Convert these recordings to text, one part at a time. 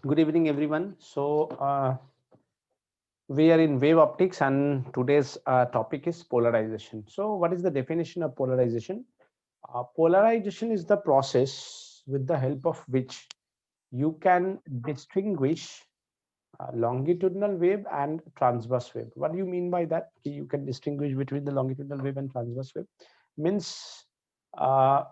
Good evening, everyone. We are in wave optics, and today's topic is polarization. So, what is the definition of polarization? Polarization is the process with the help of which you can distinguish longitudinal wave and transverse wave. What do you mean by that? You can distinguish between the longitudinal wave and transverse wave. Means uh,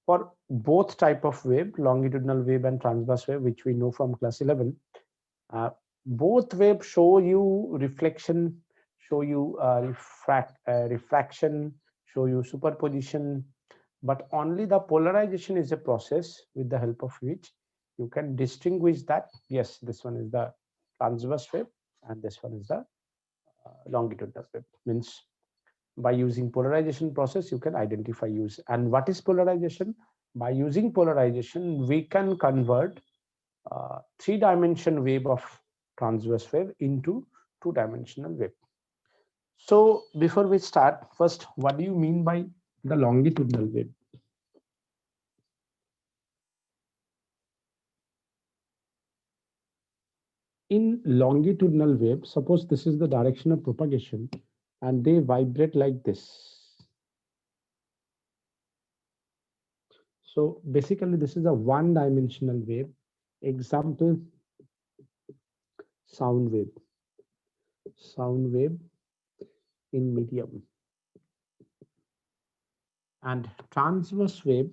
for both type of wave, longitudinal wave and transverse wave, which we know from class 11, uh, both waves show you reflection, show you refraction, show you superposition, but only the polarization is a process with the help of which you can distinguish that yes, this one is the transverse wave and this one is the longitudinal wave. Means by using polarization process you can identify use. And what is polarization? By using polarization we can convert three-dimension wave of transverse wave into two-dimensional wave. So before we start, first, what do you mean by the longitudinal wave? In longitudinal wave, suppose this is the direction of propagation and they vibrate like this. So basically this is a one-dimensional wave. Example, sound wave. Sound wave in medium. And transverse wave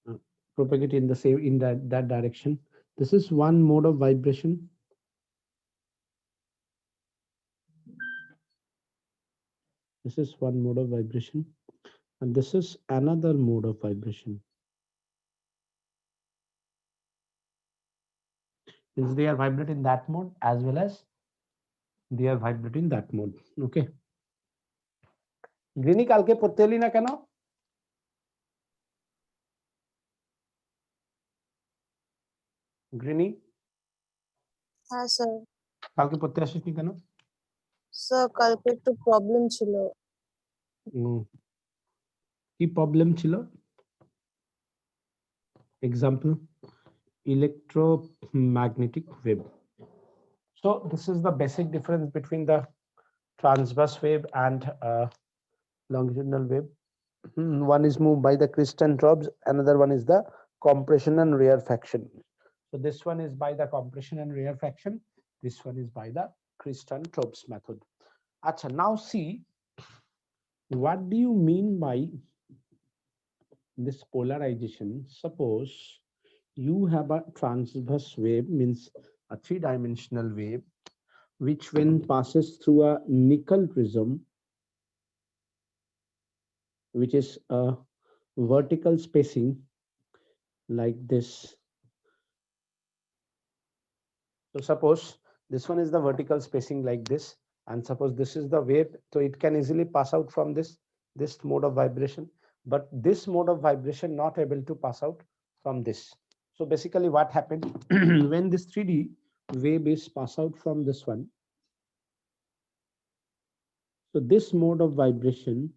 uh, propagate in the same in that direction. This is one mode of vibration. This is one mode of vibration, and this is another mode of vibration. Means they are vibrating in that mode as well as they are vibrating that mode. Okay. গ্রিনি কালকে পড়তে এলি না কেন? গ্রিনি হ্যাঁ sir. কালকে পড়তে আসিসনি কেন? Sir কালকে একটু প্রবলেম ছিল। কি প্রবলেম ছিল? Example, electromagnetic wave. So this is the basic difference between the transverse wave and longitudinal wave. One is moved by the Kirsten-Tropsch, another one is the compression and rarefaction. So this one is by the compression and rarefaction, this one is by the Kirsten-Tropsch method. Acha, now see, what do you mean by this polarization? Suppose you have a transverse wave, means a three-dimensional wave, which when passes through a nickel prism, which is a vertical spacing like this. So suppose this one is the vertical spacing like this, and suppose this is the wave, so it can easily pass out from this mode of vibration, but this mode of vibration not able to pass out from this. So basically what happened when this 3D wave is pass out from this one, so this mode of vibration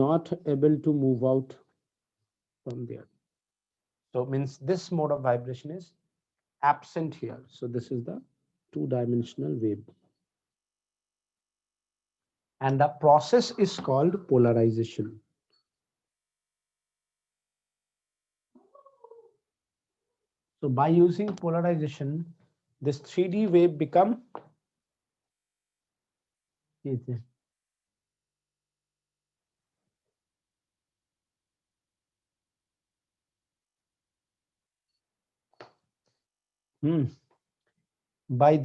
not able to move out from there. So means this mode of vibration is absent here. So this is the two-dimensional wave. And the process is called polarization. So by using polarization, this 3D wave become by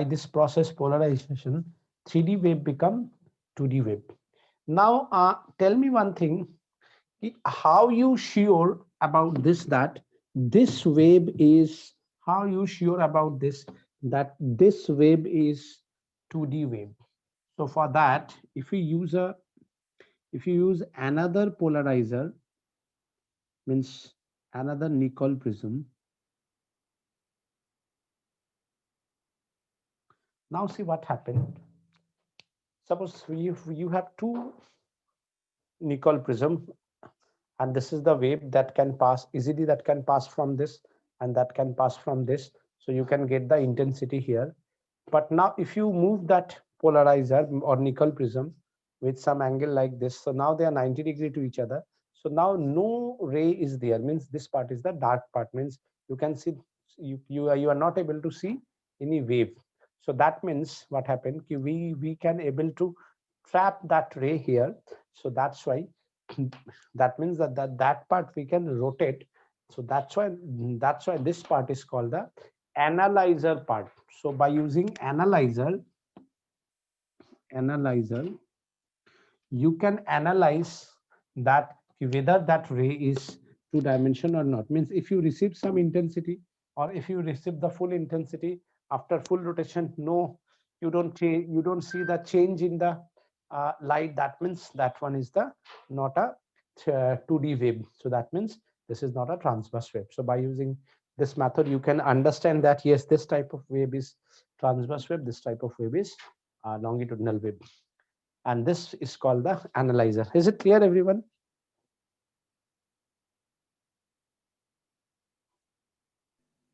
this process polarization, 3D wave become 2D wave. Now tell me one thing, how you sure about this, that this wave is, how you sure about this, that this wave is 2D wave? So for that, if you use another polarizer, means another nickel prism, Now see what happened. Suppose you have two nickel prism, and this is the wave that can pass easily, that can pass from this and that can pass from this. So you can get the intensity here. But now if you move that polarizer or nickel prism with some angle like this, so now they are 90 degrees to each other. So now no ray is there, means this part is the dark part, means you can see, you are not able to see any wave. So that means what happened, we can able to trap that ray here. So that's why that means that part we can rotate. So that's why this part is called the analyzer part. So by using analyzer, you can analyze that whether that ray is two dimension or not. Means if you receive some intensity, or if you receive the full intensity after full rotation, no, you don't see the change in the light. That means that one is the not a 2D wave. So that means this is not a transverse wave. So by using this method, you can understand that yes, this type of wave is transverse wave, this type of wave is longitudinal wave, and this is called the analyzer. Is it clear, everyone?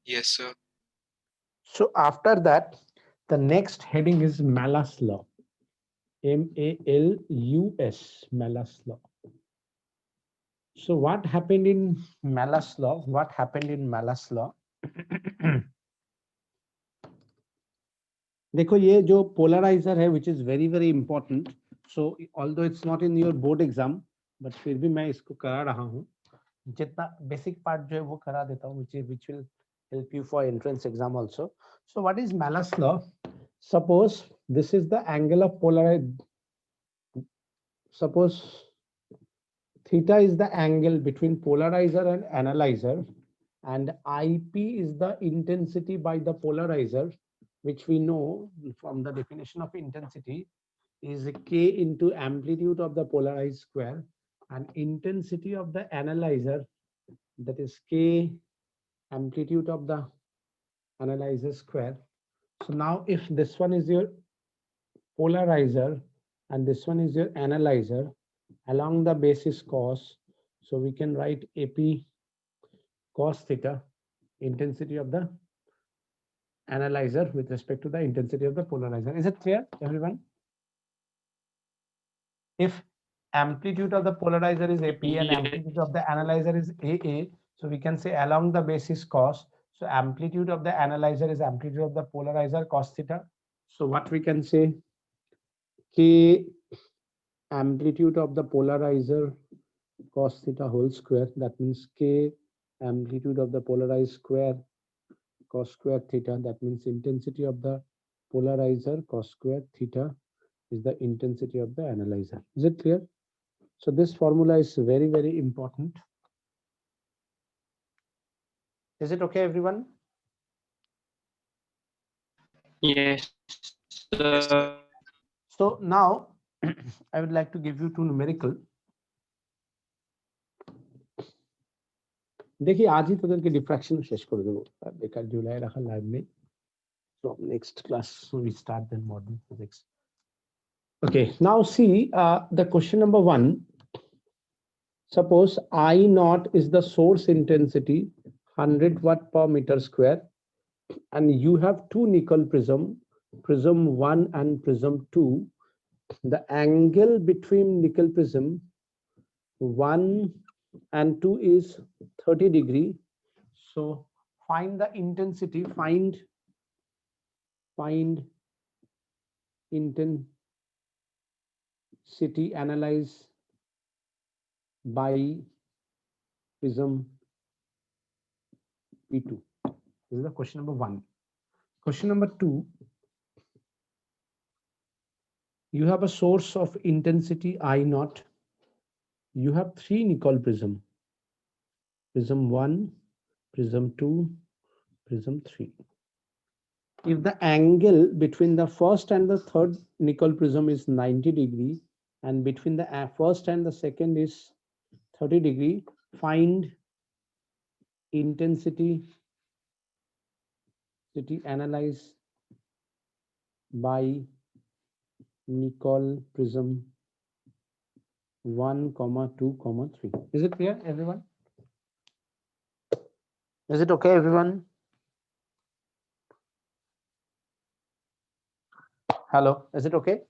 Yes, sir. So after that, the next heading is Malus law. Malus, Malus law. So what happened in Malus law? What happened in Malus law? देखो ये जो polariser है, which is very very important. So although it's not in your board exam, but फिर भी मैं इसको करा रहा हूँ. जितना बेसिक पार्ट जो है वो करा देता हूँ, which will help you for entrance exam also. So what is Malus law? Suppose this is the angle of polarized. Suppose theta is the angle between polarizer and analyzer, and IP is the intensity by the polarizer, which we know from the definition of intensity is K into amplitude of the polarized square, and intensity of the analyzer, that is K amplitude of the analyzer square. So now if this one is your polarizer and this one is your analyzer along the basis cos, so we can write AP cos theta, intensity of the analyzer with respect to the intensity of the polarizer. Is it clear, everyone? If amplitude of the polarizer is AP and amplitude of the analyzer is AA, so we can say along the basis cos, so amplitude of the analyzer is amplitude of the polarizer cos theta. So what we can say, K amplitude of the polarizer cos theta whole square, that means K amplitude of the polarized square cos square theta, that means intensity of the polarizer cos square theta is the intensity of the analyzer. Is it clear? So this formula is very very important. Is it okay, everyone? Yes, sir. So now I would like to give you two numerical. देखिए आज ही তোদেরকে diffraction শেষ করে দেবো, বেকার জুলাই রাখা live নেই. So next class we start then modern physics. Okay, now see the question number 1. Suppose I naught is the source intensity 100 watt per meter square, and you have two nickel prism, prism 1 and prism 2. The angle between nickel prism 1 and 2 is 30 degree. So find the intensity, find intensity analyzed by prism P2. This is the question number 1. Question number 2. You have a source of intensity I naught. You have three nickel prism, prism 1, prism 2, prism 3. If the angle between the first and the third nickel prism is 90 degree, and between the first and the second is 30 degree, find intensity analyze by Nicol prism 1, 2, 3. Is it clear, everyone? Is it okay, everyone? Hello, is it okay?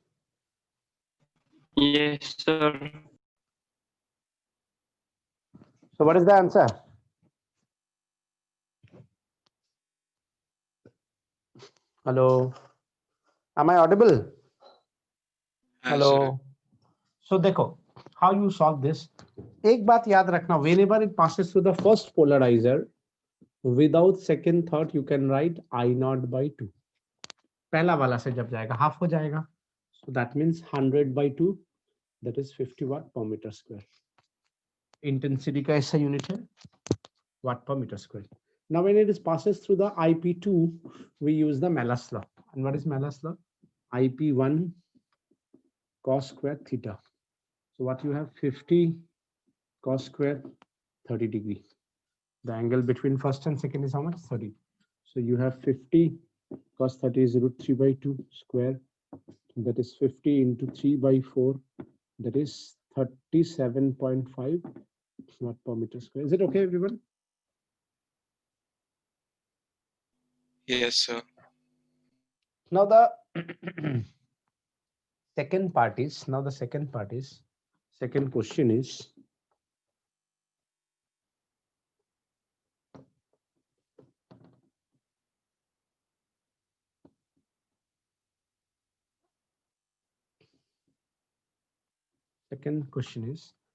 Yes, sir. So what is the answer? Hello, am I audible? Hello. So देखो, how you solve this? एक बात याद रखना, whenever it passes through the first polarizer, without second thought, you can write I naught by 2. पहला वाला से जब जाएगा half हो जाएगा. So that means 100 by 2, that is 50 watt per meter square. Intensity का ऐसा unit है watt per meter square. Now when it is passes through the IP2, we use the Malus law. And what is Malus law? IP1 cos square theta. So what you have 50 cos square 30 degree. The angle between first and second is how much? 30. So you have 50 cos 30 is root 3 by 2 square. That is 50 into 3 by 4. That is 37.5 watt per meter square. Is it okay, everyone? Yes, sir. Now the second question is,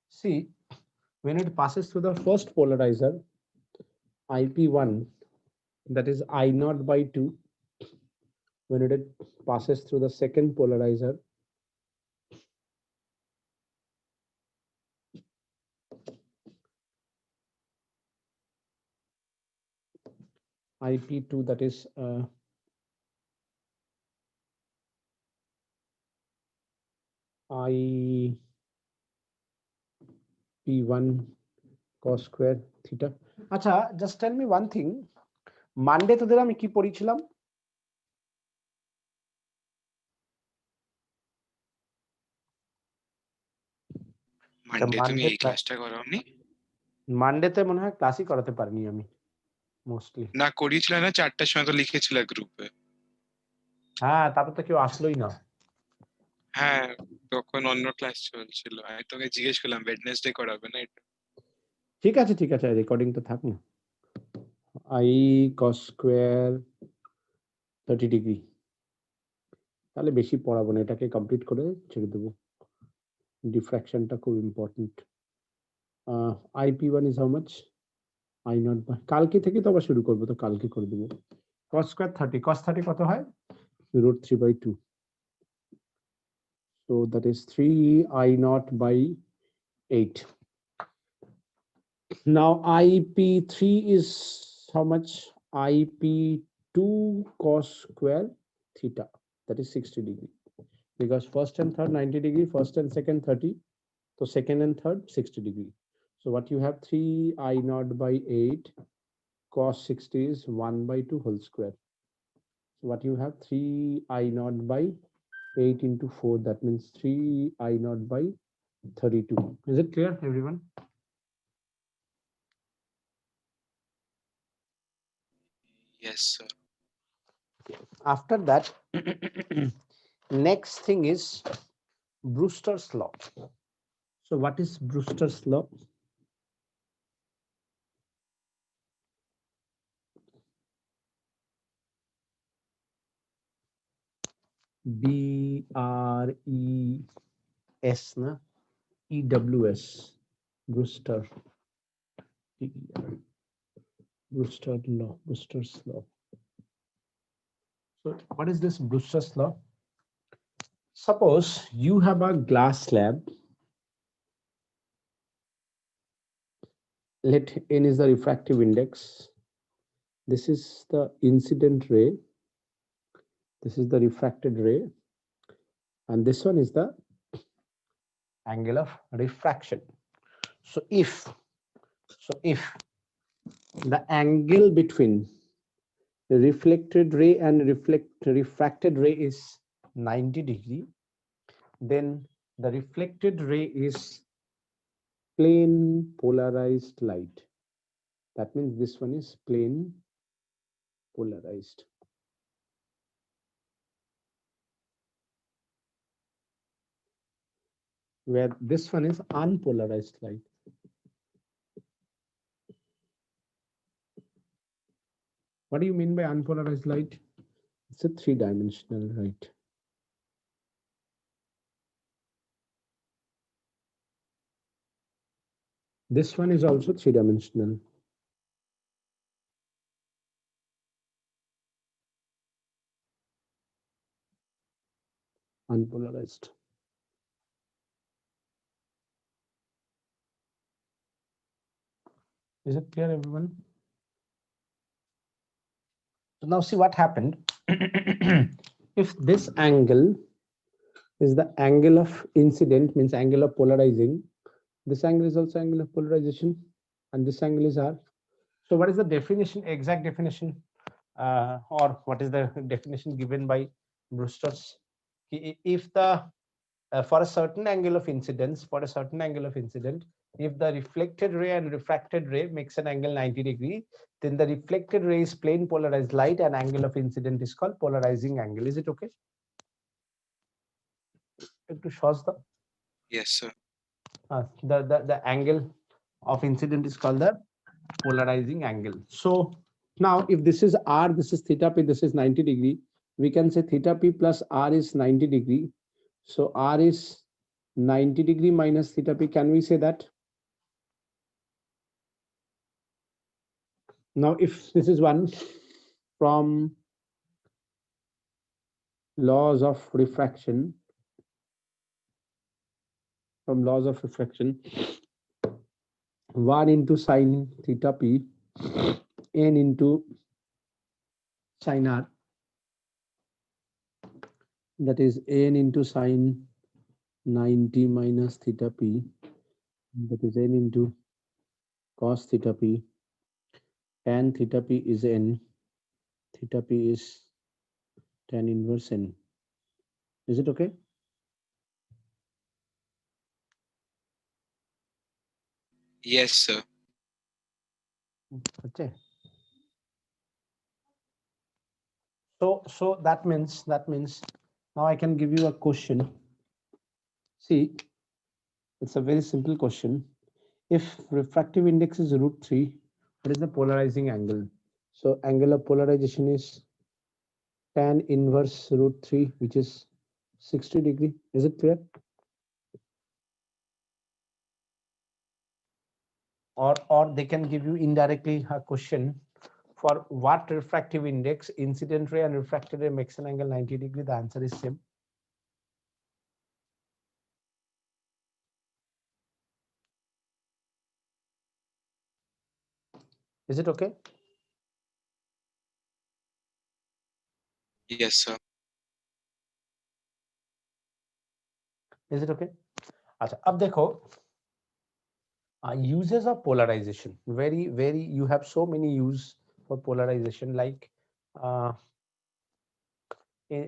see, when it passes through the first polarizer, IP1, that is I naught by 2. When it passes through the second polarizer, IP2, that is IP1 cos square theta. আচ্ছা, just tell me one thing. Monday তোদের আমি কি পড়িয়েছিলাম? তুমি এই ক্লাসটা করাওনি? মানডেতে মনে হয় ক্লাসই করাতে পারিনি আমি মোস্টলি। না, করিয়েছিল না, 4টার সময় তো লিখেছিল গ্রুপে। হ্যাঁ, তারপর তো কেউ আসলোই না। হ্যাঁ, তখন অন্য ক্লাস চলছিল। আমি তোকে জিজ্ঞেস করলাম ওয়েডনেসডে করাবে না এটা? ঠিক আছে, রেকর্ডিং তো থাক না। I cos square 30 ডিগ্রি, তাহলে বেশি পড়াবো না, এটাকে কমপ্লিট করে ছেড়ে দেবো। ডিফ্র্যাকশনটা খুব important. IP1 is how much? I naught by, কালকে থেকে তো আবার শুরু করবো, তো কালকে করে দেবো। cos square 30, cos 30 কত হয়? root 3 by 2. So that is 3 I naught by 8. Now IP3 is how much? IP2 cos square theta, that is 60 degree. Because first and third 90 degree, first and second 30. So second and third 60 degree. So what you have, 3 I naught by 8 cos 60 is 1 by 2 whole square. So what you have, 3 I naught by 8 into 4, that means 3 I naught by 32. Is it clear, everyone? Yes, sir. After that, next thing is Brewster's law. So what is Brewster's law? BRES na EWS, Brewster. Brewster's law. So what is this Brewster's law? Suppose you have a glass slab. Let n is the refractive index. This is the incident ray. This is the refracted ray. And this one is the angle of refraction. So if the angle between reflected ray and refracted ray is 90 degree, then the reflected ray is plane polarized light. That means this one is plane polarized. Where this one is unpolarized light. What do you mean by unpolarized light? It's a three-dimensional light. This one is also three-dimensional. Unpolarized. Is it clear, everyone? So now see what happened. If this angle is the angle of incident, means angle of polarizing, this angle is also angle of polarization, and this angle is R. So what is the definition, exact definition, or what is the definition given by Brewster's? If the for a certain angle of incidence, if the reflected ray and refracted ray makes an angle 90 degree, then the reflected ray is plane polarized light and angle of incident is called polarizing angle. Is it okay? To show the Yes, sir. The angle of incident is called the polarizing angle. So now if this is R, this is theta p, this is 90 degree, we can say theta p plus R is 90 degree. So R is 90 degree minus theta p. Can we say that? Now if this is one from laws of refraction, from laws of refraction, 1 into sine theta p n into sine r, that is n into sine 90 minus theta p, that is n into cos theta p, tan theta p is n, theta p is tan inverse n. Is it okay? Yes, sir. Okay. So that means now I can give you a question. See, it's a very simple question. If refractive index is √3, what is the polarizing angle? So angle of polarization is tan inverse √3, which is 60 degree. Is it clear? Or they can give you indirectly a question for what refractive index, incident ray and refracted ray makes an angle 90 degree. The answer is same. Is it okay? Yes, sir. Is it okay? अच्छा, अब देखो uses of polarization. Very you have so many use for polarization, like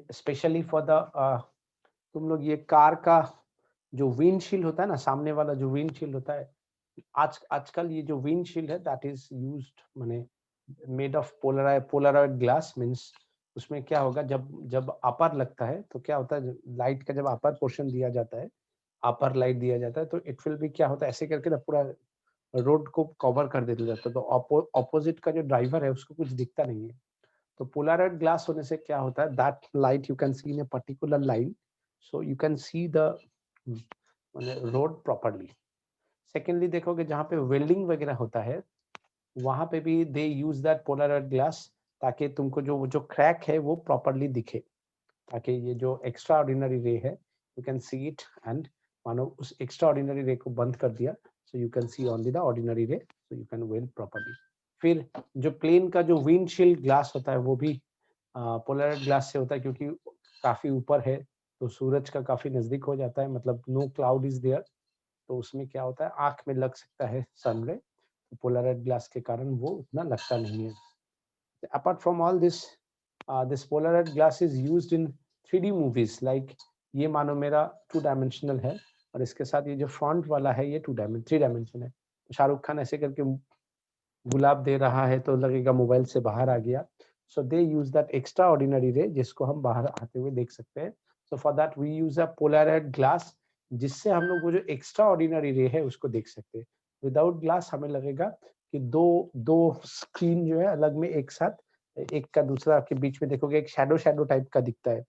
especially for the तुम लोग ये car का जो windshield होता है ना, सामने वाला जो विंडशील्ड होता है, आजकल ये जो विंडशील्ड है दैट इज यूज्ड माने made of Polaroid glass, means उसमें क्या होगा, जब अपर लगता है तो क्या होता है, लाइट का जब अपर पोर्शन दिया जाता है, अपर लाइट दिया जाता है, तो इट विल भी क्या होता है, ऐसे करके ना पूरा रोड को कवर कर देता जाता है, तो ऑपोजिट का जो ड्राइवर है उसको कुछ दिखता नहीं है। तो पोलराइड ग्लास होने से क्या होता है, that light you can C in a particular line, so you can see the road properly. Secondly देखोगे जहाँ पे वेल्डिंग वगैरह होता है वहां पे भी दे यूज दैट पोलराइड ग्लास, ताकि तुमको जो क्रैक है वो प्रॉपर्ली दिखे, ताकि ये जो एक्स्ट्रा ऑर्डिनरी रे है you can see it, and मानो उस एक्स्ट्रा ऑर्डिनरी रे को बंद कर दिया, so you can see only the ordinary ray, so you can weld properly. फिर जो प्लेन का जो विंडशील्ड ग्लास होता है वो भी पोलराइड ग्लास से होता है, क्योंकि काफी ऊपर है तो सूरज का काफी नजदीक हो जाता है, मतलब नो क्लाउड इज देयर, तो उसमें क्या होता है आंख में लग सकता है सन रे, पोलराइड ग्लास के कारण वो उतना लगता नहीं है। apart from all this, this polarized glass is used in 3D movies. Like ये मानो मेरा 2 dimensional है और इसके साथ ये जो front वाला है ये 3 dimension है. शाहरुख खान ऐसे करके गुलाब दे रहा है तो लगेगा मोबाइल से बाहर आ गया. So they use that extraordinary ray जिसको हम बाहर आते हुए देख सकते हैं. So for that we use a polarized glass जिससे हम लोग वो जो extraordinary ray है उसको देख सकते हैं. Without glass हमें लगेगा कि दो स्क्रीन जो है अलग में एक साथ, एक का दूसरा के बीच में देखोगे एक शैडो टाइप का दिखता है.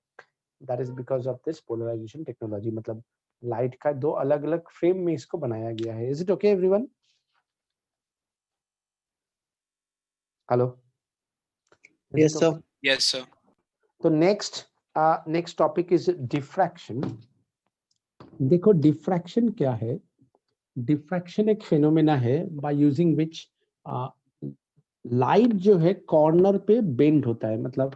That is because of this polarization technology. मतलब लाइट का दो अलग अलग फ्रेम में इसको बनाया गया है. Is it okay everyone? Hello. Yes, sir. Yes, sir. तो नेक्स्ट टॉपिक इज डिफ्रैक्शन. देखो डिफ्रैक्शन क्या है. डिफ्रैक्शन एक फिनोमेना है बाय यूजिंग विच लाइट जो है कॉर्नर पे बेंड होता है. मतलब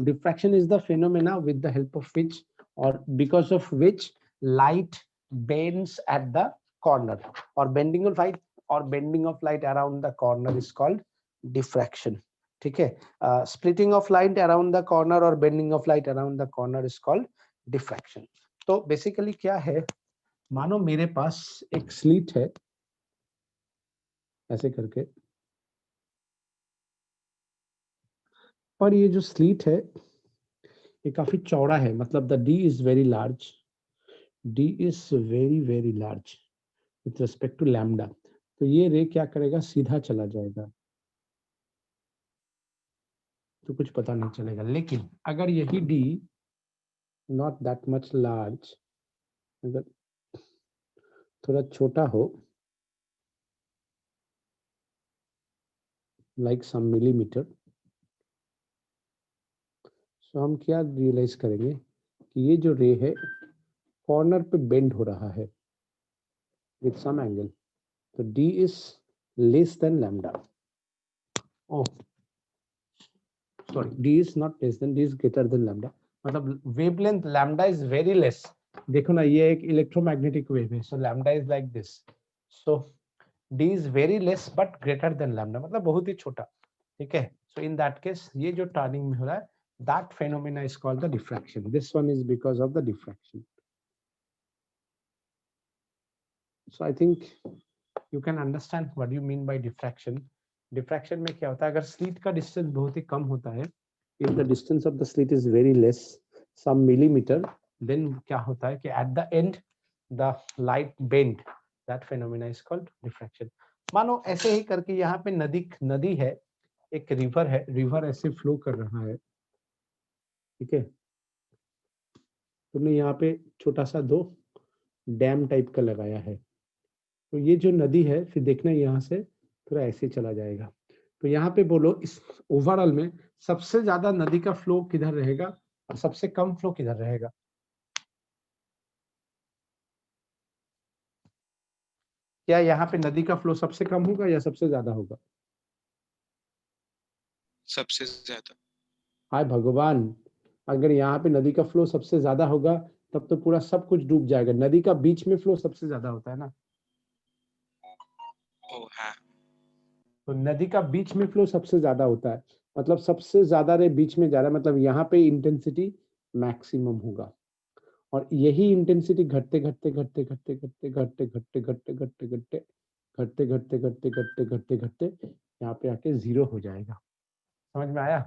diffraction is the phenomena with the help of which or because of which light bends at the corner, or bending of light around the corner is called diffraction. ठीक है. Splitting of light around the corner or bending of light around the corner is called diffraction. तो basically क्या है, मानो मेरे पास एक slit है ऐसे करके, और ये जो स्लिट है ये काफी चौड़ा है. मतलब the D is very large, D is very very large with respect to lambda. तो ये रे क्या करेगा, सीधा चला जाएगा तो कुछ पता नहीं चलेगा. लेकिन अगर यही D not that much large, अगर थोड़ा छोटा हो लाइक सम मिलीमीटर, सो हम क्या रियलाइज करेंगे कि ये जो रे है कॉर्नर पे बेंड हो रहा है विथ सम एंगल. तो D is less than lambda. Oh sorry, D is not less than, D is greater than lambda. मतलब wavelength lambda is very less. देखो ना ये एक इलेक्ट्रोमैग्नेटिक वेव है, so lambda is like this. So D is very less but greater than lambda, मतलब बहुत ही छोटा. ठीक है. सो इन दैट केस ये जो टर्निंग में हो रहा है, that phenomena is called the diffraction. This one is because of the diffraction. So I think you can understand what you mean by diffraction. Diffraction में क्या होता है, अगर स्लिट का डिस्टेंस बहुत ही कम होता है, if the distance of the slit is very less, some millimeter, then क्या होता है कि at the end the light bend. That phenomena is called diffraction. मानो ऐसे ही करके यहाँ पे नदी है, एक रिवर है, रिवर ऐसे फ्लो कर रहा है. ठीक है. तुमने यहाँ पे छोटा सा 2 डैम टाइप का लगाया है. तो ये जो नदी है फिर देखना यहाँ से थोड़ा ऐसे चला जाएगा. तो यहाँ पे बोलो इस ओवरऑल में सबसे ज्यादा नदी का फ्लो किधर रहेगा और सबसे कम फ्लो किधर रहेगा. क्या यहाँ पे नदी का फ्लो सबसे कम होगा या सबसे ज्यादा होगा? सबसे ज्यादा. हाय भगवान, अगर यहाँ पे नदी का फ्लो सबसे ज्यादा होगा तब तो पूरा सब कुछ डूब जाएगा. नदी का बीच में फ्लो सबसे ज्यादा होता है ना. ओ हाँ. तो नदी का बीच में फ्लो सबसे ज्यादा होता है, मतलब सबसे ज्यादा रे बीच में जा रहा है, मतलब यहाँ पे इंटेंसिटी मैक्सिमम होगा. और यही इंटेंसिटी घटते घटते घटते घटते घटते घटते घटते घटते घटते घटते घटते घटते घटते घटते घटते घटते यहाँ पे आके 0 हो जाएगा. समझ में आया?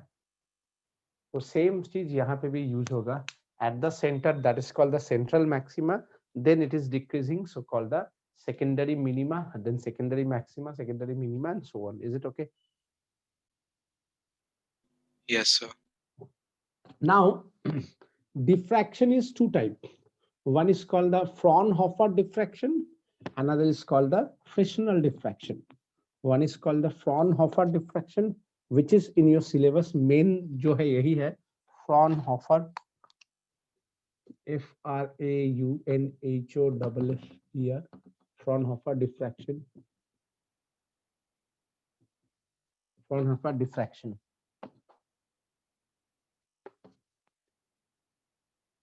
तो सेम चीज यहाँ पे भी यूज होगा. At the centre, that is called the central maxima, then it is decreasing, so called the secondary minima, then secondary maxima, secondary minima, and so on. Is it okay? Yes, sir. Now diffraction is 2 types. One is called the Fraunhofer diffraction, another is called the Fresnel diffraction. One is called the Fraunhofer diffraction, which is in your syllabus. Main जो है यही है, Fraunhofer, Fraunhofer, Fraunhofer diffraction. Fraunhofer diffraction.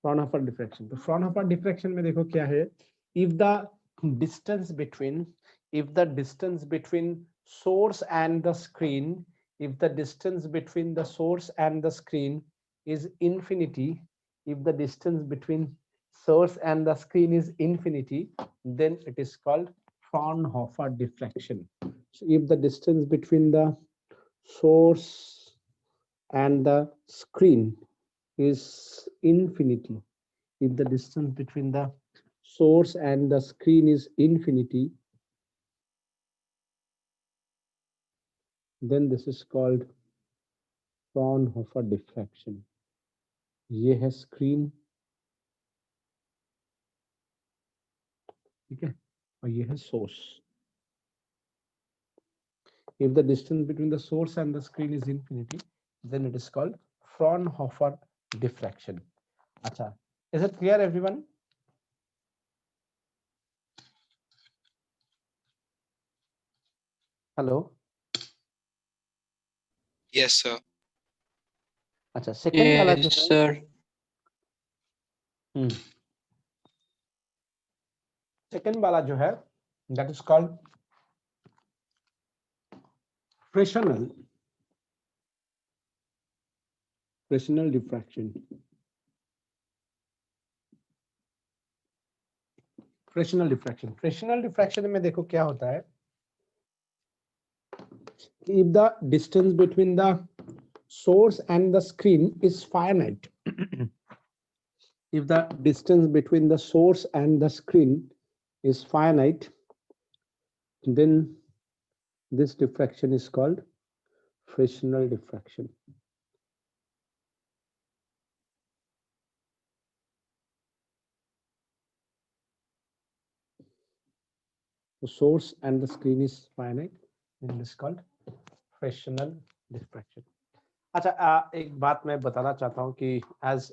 Fraunhofer diffraction. तो Fraunhofer diffraction में देखो क्या है. If the distance between source and the screen if the distance between the source and the screen is infinity, if the distance between source and the screen is infinity, then it is called Fraunhofer diffraction. So if the distance between the source and the screen is infinity, if the distance between the source and the screen is infinity, then this is called Fraunhofer diffraction. ये है screen, ठीक है, और ये है source. If the distance between the source and the screen is infinity, then it is called Fraunhofer diffraction. Acha, is it clear, everyone? Hello. Yes, sir. अच्छा, second वाला जो Yes, है, sir. second वाला जो है, that is called Fresnel diffraction. Fresnel diffraction में देखो क्या होता है, if the distance between the source and the screen is finite, if the distance between the source and the screen is finite, then this diffraction is called Fresnel diffraction. The source and the screen is finite, then this is called Fresnel diffraction. अच्छा, एक बात मैं बताना चाहता हूँ कि as